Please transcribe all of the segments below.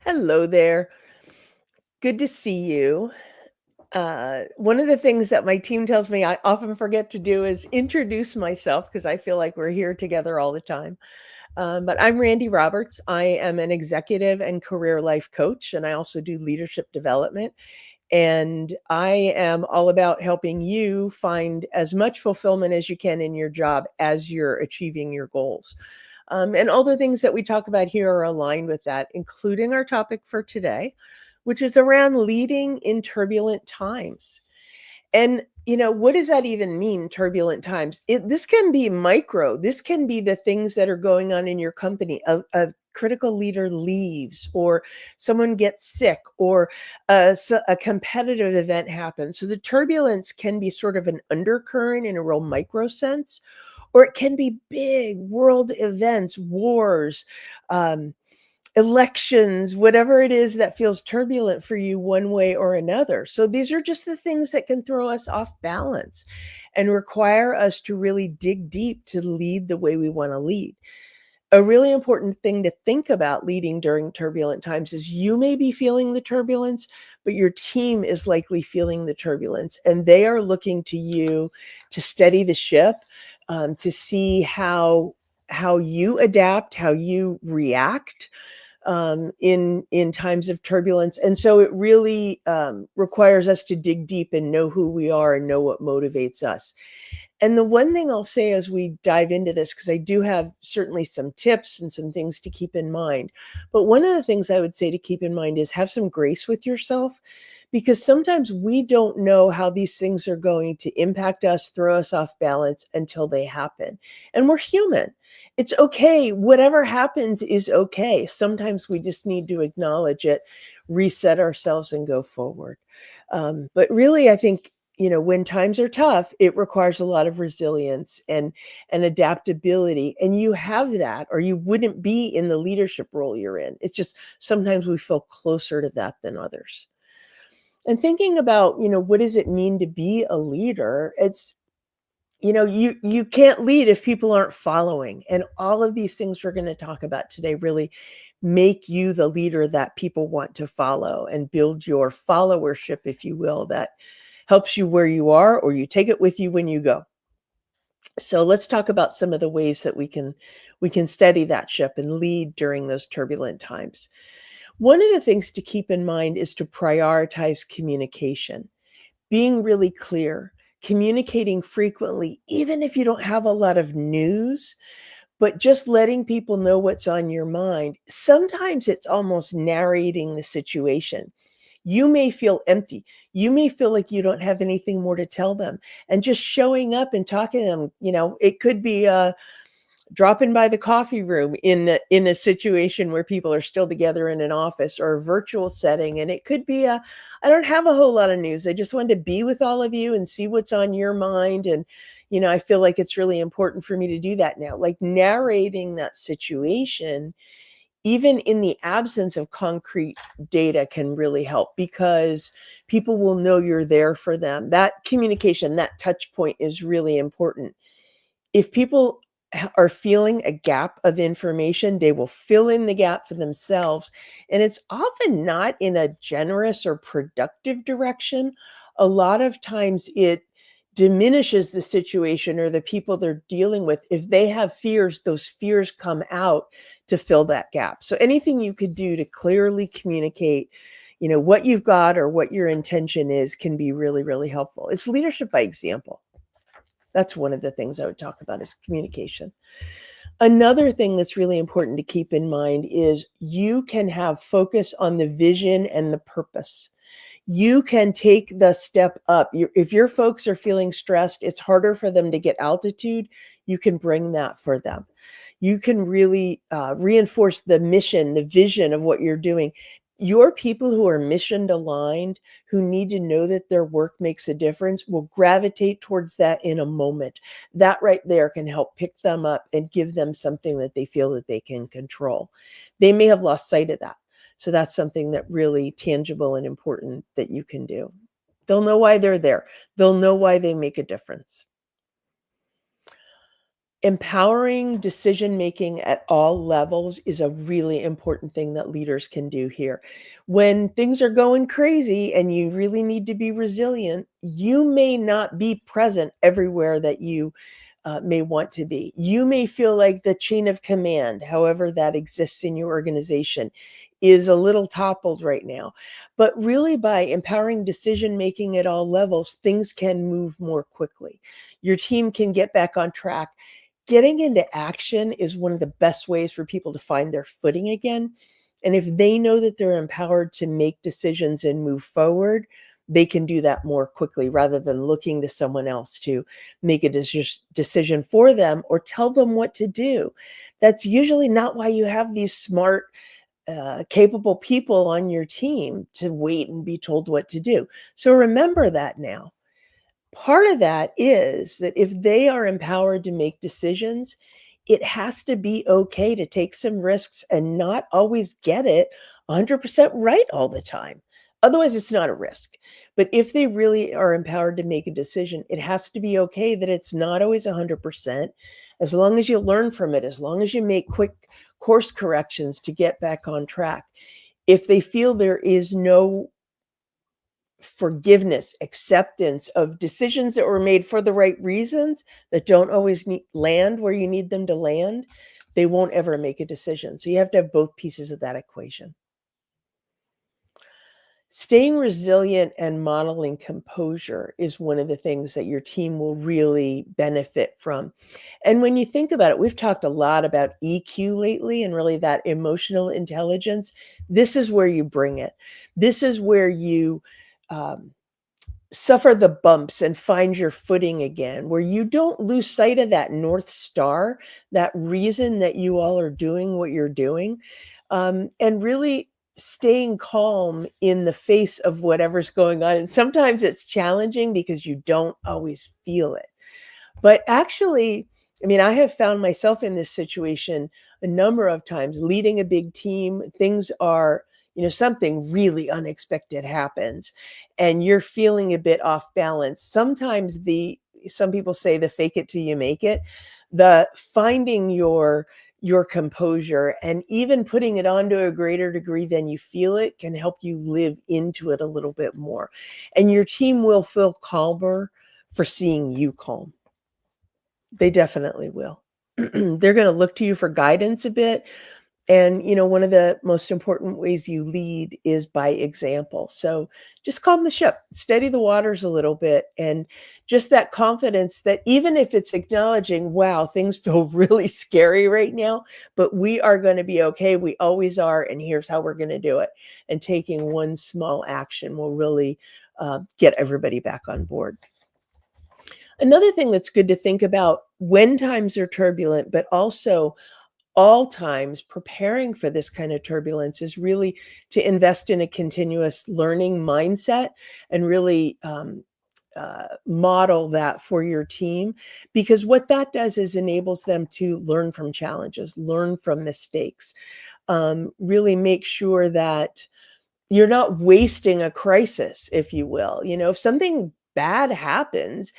Hello there. Good to see you. One of the things that my team tells me I often forget to do is introduce myself because I feel like we're here together all the time. But I'm Randi Roberts. I am an executive and career life coach, and I also do leadership development. And I am all about helping you find as much fulfillment as you can in your job as you're achieving your goals. And all the things that we talk about here are aligned with that, including our topic for today, which is around leading in turbulent times. And, what does that even mean, turbulent times? This can be micro. This can be the things that are going on in your company. A critical leader leaves, or someone gets sick, or a competitive event happens. So the turbulence can be sort of an undercurrent in a real micro sense, or it can be big world events, wars, um, elections, whatever it is that feels turbulent for you one way or another. So these are just the things that can throw us off balance and require us to really dig deep to lead the way we want to lead. A really important thing to think about leading during turbulent times is you may be feeling the turbulence, but your team is likely feeling the turbulence, and they are looking to you to steady the ship, to see how you adapt, how you react in times of turbulence. And so it really requires us to dig deep and know who we are and know what motivates us. And the one thing I'll say as we dive into this, because I do have certainly some tips and some things to keep in mind, but one of the things I would say to keep in mind is have some grace with yourself, because sometimes we don't know how these things are going to impact us, throw us off balance until they happen. And we're human. It's okay. Whatever happens is okay. Sometimes we just need to acknowledge it, reset ourselves, and go forward. But really, I think when times are tough, it requires a lot of resilience and adaptability. And you have that, or you wouldn't be in the leadership role you're in. It's just sometimes we feel closer to that than others. And thinking about, what does it mean to be a leader? It's, you can't lead if people aren't following. And all of these things we're going to talk about today really make you the leader that people want to follow and build your followership, if you will, that helps you where you are, or you take it with you when you go. So let's talk about some of the ways that we can steady that ship and lead during those turbulent times. One of the things to keep in mind is to prioritize communication, being really clear, communicating frequently, even if you don't have a lot of news, but just letting people know what's on your mind. Sometimes it's almost narrating the situation. You may feel empty. You may feel like you don't have anything more to tell them. And just showing up and talking to them, it could be dropping by the coffee room in a situation where people are still together in an office or a virtual setting. And it could be I don't have a whole lot of news. I just wanted to be with all of you and see what's on your mind. And, I feel like it's really important for me to do that now. Like narrating that situation, even in the absence of concrete data, can really help, because people will know you're there for them. That communication, that touch point is really important. If people are feeling a gap of information, they will fill in the gap for themselves. And it's often not in a generous or productive direction. A lot of times it diminishes the situation or the people they're dealing with. If they have fears, those fears come out to fill that gap. So anything you could do to clearly communicate, what you've got or what your intention is, can be really, really helpful. It's leadership by example. That's one of the things I would talk about, is communication. Another thing that's really important to keep in mind is you can have focus on the vision and the purpose. You can take the step up. If your folks are feeling stressed, it's harder for them to get altitude. You can bring that for them. You can really reinforce the mission, the vision of what you're doing. Your people who are mission aligned, who need to know that their work makes a difference, will gravitate towards that in a moment. That right there can help pick them up and give them something that they feel that they can control. They may have lost sight of that. So that's something that really tangible and important that you can do. They'll know why they're there. They'll know why they make a difference. Empowering decision making at all levels is a really important thing that leaders can do here. When things are going crazy and you really need to be resilient, you may not be present everywhere that you may want to be. You may feel like the chain of command, however that exists in your organization, is a little toppled right now. But really, by empowering decision making at all levels, things can move more quickly. Your team can get back on track. Getting into action is one of the best ways for people to find their footing again. And if they know that they're empowered to make decisions and move forward, they can do that more quickly rather than looking to someone else to make a decision for them or tell them what to do. That's usually not why you have these smart, capable people on your team, to wait and be told what to do. So remember that now. Part of that is that if they are empowered to make decisions, it has to be okay to take some risks and not always get it 100% right all the time. Otherwise, it's not a risk. But if they really are empowered to make a decision, it has to be okay that it's not always 100%, as long as you learn from it, as long as you make quick course corrections to get back on track. If they feel there is no forgiveness, acceptance of decisions that were made for the right reasons that don't always land where you need them to land, they won't ever make a decision. So you have to have both pieces of that equation. Staying resilient and modeling composure is one of the things that your team will really benefit from. And when you think about it, we've talked a lot about EQ lately and really that emotional intelligence. This is where you bring it. This is where you um, suffer the bumps and find your footing again, where you don't lose sight of that North Star, that reason that you all are doing what you're doing, and really staying calm in the face of whatever's going on. And sometimes it's challenging because you don't always feel it. But actually, I mean, I have found myself in this situation a number of times leading a big team. Things are, something really unexpected happens and you're feeling a bit off balance. Sometimes some people say the fake it till you make it, the finding your composure and even putting it on to a greater degree than you feel it can help you live into it a little bit more. And your team will feel calmer for seeing you calm. They definitely will. They're gonna look to you for guidance a bit, and, one of the most important ways you lead is by example. So, just calm the ship, steady the waters a little bit, and just that confidence that even if it's acknowledging, "Wow, things feel really scary right now, but we are gonna be okay, we always are, and here's how we're gonna do it." And taking one small action will really, get everybody back on board. Another thing that's good to think about when times are turbulent, but also all times preparing for this kind of turbulence, is really to invest in a continuous learning mindset and really model that for your team. Because what that does is enables them to learn from challenges, learn from mistakes, really make sure that you're not wasting a crisis, if you will. If something bad happens,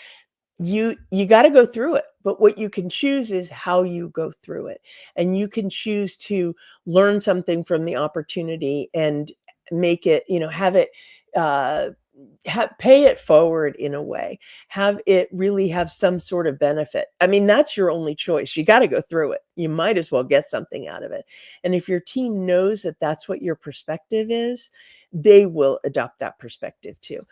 you gotta go through it, but what you can choose is how you go through it, and you can choose to learn something from the opportunity and make it, have it, uh, pay it forward in a way, have it really have some sort of benefit. I mean, that's your only choice. You gotta go through it. You might as well get something out of it, and if your team knows that that's what your perspective is, they will adopt that perspective too.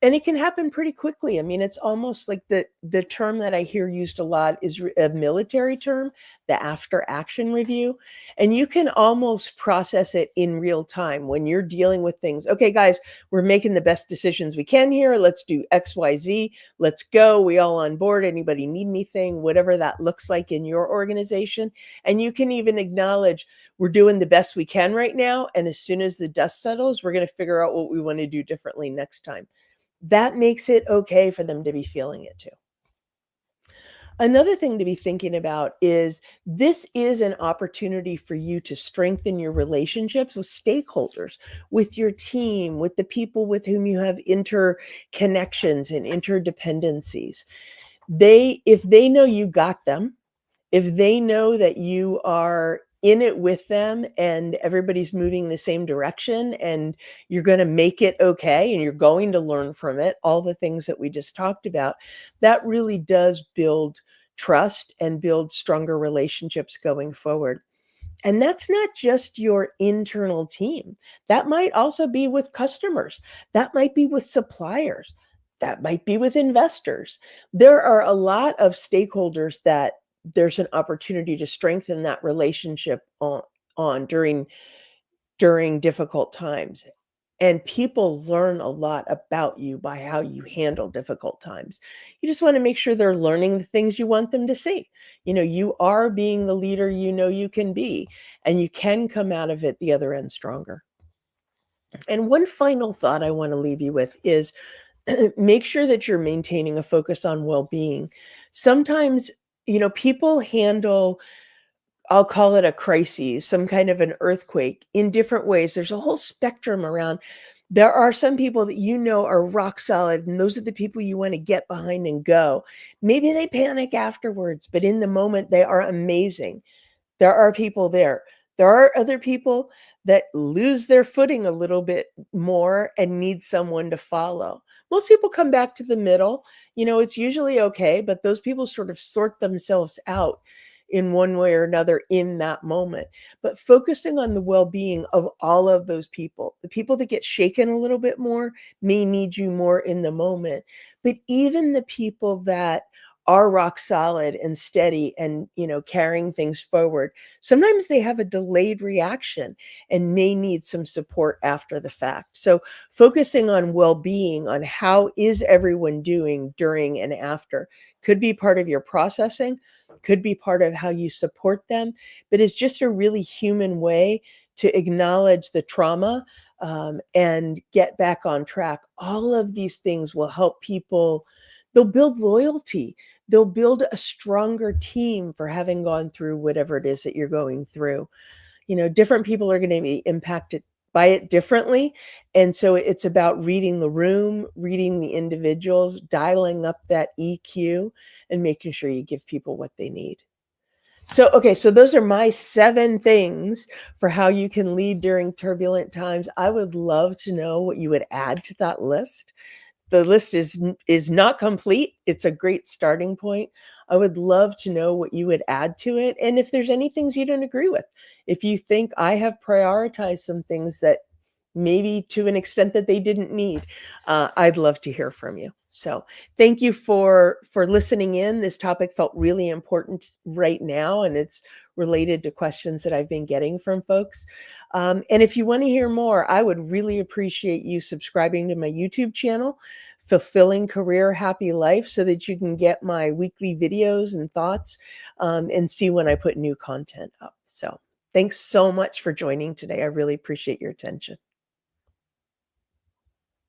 And it can happen pretty quickly. I mean, it's almost like the term that I hear used a lot is a military term, the after action review. And you can almost process it in real time when you're dealing with things. Okay, guys, we're making the best decisions we can here. Let's do XYZ. Let's go. We all on board. Anybody need anything, whatever that looks like in your organization. And you can even acknowledge we're doing the best we can right now. And as soon as the dust settles, we're going to figure out what we want to do differently next time. That makes it okay for them to be feeling it too. Another thing to be thinking about is this is an opportunity for you to strengthen your relationships with stakeholders, with your team, with the people with whom you have interconnections and interdependencies. If they know you got them If they know that you are in it with them and everybody's moving the same direction and you're going to make it okay and you're going to learn from it, all the things that we just talked about, that really does build trust and build stronger relationships going forward. And that's not just your internal team. That might also be with customers. That might be with suppliers. That might be with investors. There are a lot of stakeholders that there's an opportunity to strengthen that relationship on during difficult times. And people learn a lot about you by how you handle difficult times. You just want to make sure they're learning the things you want them to see. You are being the leader you know you can be, and you can come out of it the other end stronger. And one final thought I want to leave you with is make sure that you're maintaining a focus on well being. Sometimes, people handle, I'll call it a crisis, some kind of an earthquake in different ways. There's a whole spectrum around. There are some people that are rock solid, and those are the people you want to get behind and go. Maybe they panic afterwards, but in the moment, they are amazing. There are people there. There are other people that lose their footing a little bit more and need someone to follow. Most people come back to the middle. It's usually okay, but those people sort of sort themselves out in one way or another in that moment. But focusing on the well-being of all of those people, the people that get shaken a little bit more may need you more in the moment. But even the people that are rock solid and steady and carrying things forward, sometimes they have a delayed reaction and may need some support after the fact. So focusing on well-being, on how is everyone doing during and after, could be part of your processing, could be part of how you support them, but it's just a really human way to acknowledge the trauma, and get back on track. All of these things will help people. They'll build loyalty. They'll build a stronger team for having gone through whatever it is that you're going through. Different people are going to be impacted by it differently. And so it's about reading the room, reading the individuals, dialing up that EQ, and making sure you give people what they need. So, okay, so those are my 7 things for how you can lead during turbulent times. I would love to know what you would add to that list. The list is not complete. It's a great starting point. I would love to know what you would add to it, and if there's any things you don't agree with. If you think I have prioritized some things that maybe to an extent that they didn't need, I'd love to hear from you. So thank you for listening in. This topic felt really important right now, and it's related to questions that I've been getting from folks. And if you want to hear more, I would really appreciate you subscribing to my YouTube channel, Fulfilling Career Happy Life, so that you can get my weekly videos and thoughts, and see when I put new content up. So thanks so much for joining today. I really appreciate your attention.